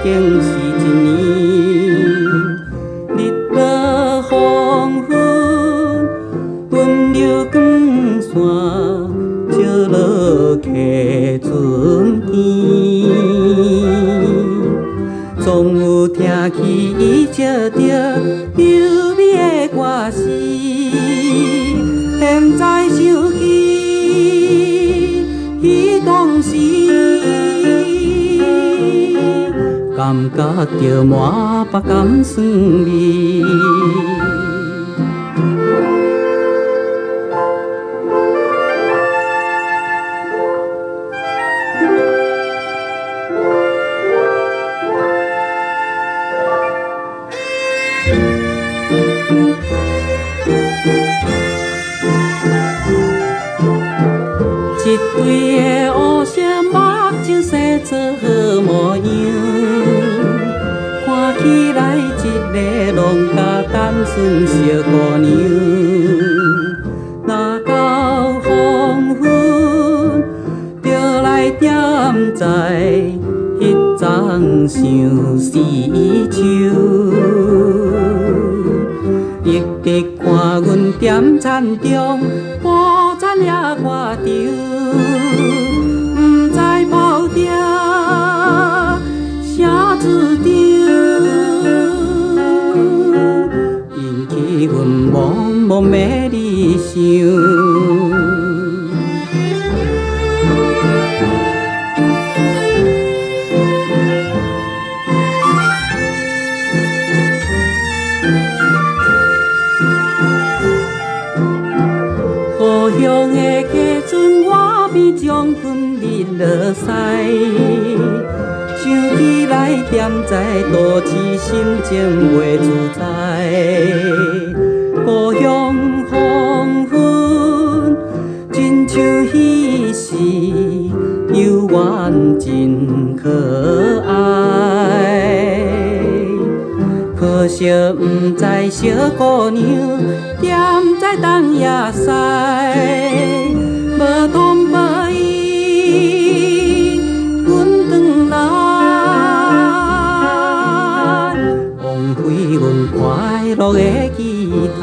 经是一年。日落黄昏，温柔光线照落溪船边，总有听起伊唱着优美的歌词，现在想起彼当时，感觉着满腹甘酸味。一对的乌色目睭生做好模样，看起来一个农家单纯小姑娘。若到黄昏，就来点在迄丛相思树。一直看阮踮田中，布zan也挂着，不知跑着啥主张，引起阮茫茫的理想。故乡的溪船岸边，将军日落西，想起来踮在都市，心情袂自在。故乡黄昏，亲像彼时悠远真可爱。可惜不知小姑娘踮在东野西，无通报伊，阮转来，枉费阮快乐的期待。